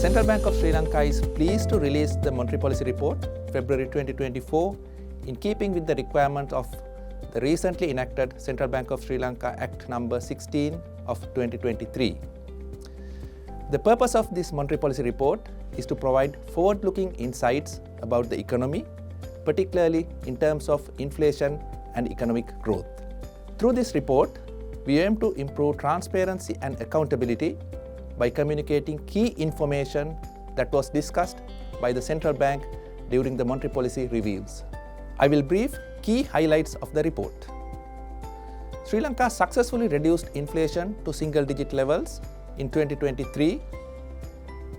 Central Bank of Sri Lanka is pleased to release the Monetary Policy Report, February 2024, in keeping with the requirements of the recently enacted Central Bank of Sri Lanka Act No. 16 of 2023. The purpose of this Monetary Policy Report is to provide forward-looking insights about the economy, particularly in terms of inflation and economic growth. Through this report, we aim to improve transparency and accountability by communicating key information that was discussed by the Central Bank during the monetary policy reviews. I will brief key highlights of the report. Sri Lanka successfully reduced inflation to single-digit levels in 2023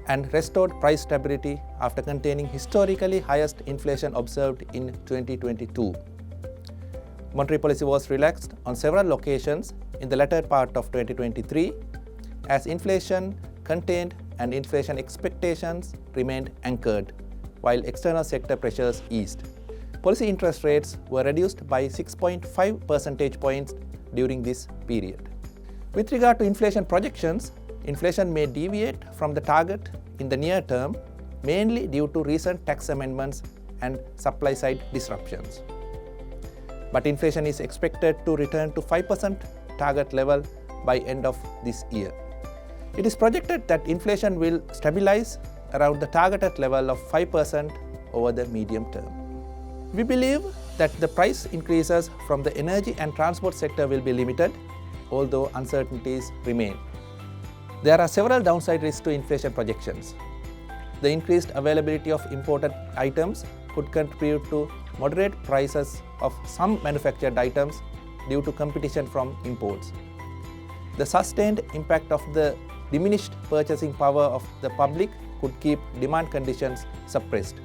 and restored price stability after containing historically highest inflation observed in 2022. Monetary policy was relaxed on several occasions in the latter part of 2023 as inflation contained and inflation expectations remained anchored, while external sector pressures eased. Policy interest rates were reduced by 6.5 percentage points during this period. With regard to inflation projections, inflation may deviate from the target in the near term, mainly due to recent tax amendments and supply-side disruptions. But inflation is expected to return to 5% target level by end of this year. It is projected that inflation will stabilize around the targeted level of 5% over the medium term. We believe that the price increases from the energy and transport sector will be limited, although uncertainties remain. There are several downside risks to inflation projections. The increased availability of imported items could contribute to moderate prices of some manufactured items due to competition from imports. The sustained impact of the diminished purchasing power of the public could keep demand conditions suppressed.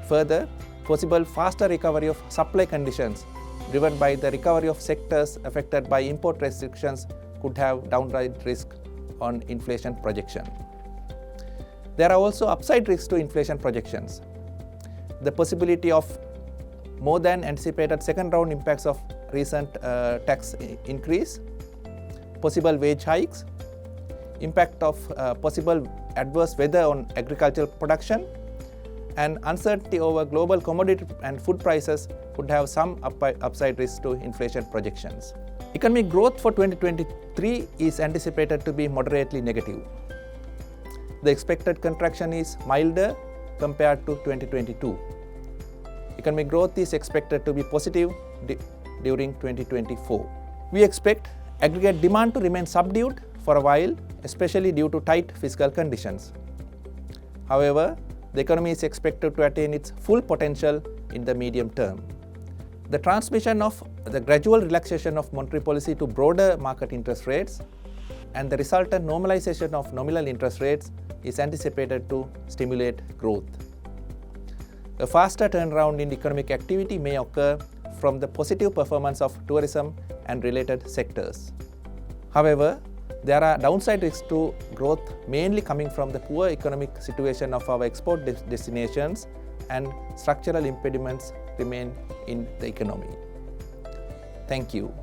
Further, possible faster recovery of supply conditions driven by the recovery of sectors affected by import restrictions could have downside risk on inflation projection. There are also upside risks to inflation projections. The possibility of more than anticipated second round impacts of recent tax increase, possible wage hikes, impact of possible adverse weather on agricultural production, and uncertainty over global commodity and food prices could have some upside risks to inflation projections. Economic growth for 2023 is anticipated to be moderately negative. The expected contraction is milder compared to 2022. Economic growth is expected to be positive during 2024. We expect aggregate demand to remain subdued for a while, especially due to tight fiscal conditions. However, the economy is expected to attain its full potential in the medium term. The transmission of the gradual relaxation of monetary policy to broader market interest rates and the resultant normalization of nominal interest rates is anticipated to stimulate growth. A faster turnaround in economic activity may occur from the positive performance of tourism and related sectors. However, there are downside risks to growth mainly coming from the poor economic situation of our export destinations, and structural impediments remain in the economy. Thank you.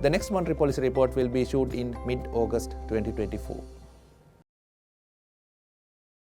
The next monetary policy report will be issued in mid-August 2024.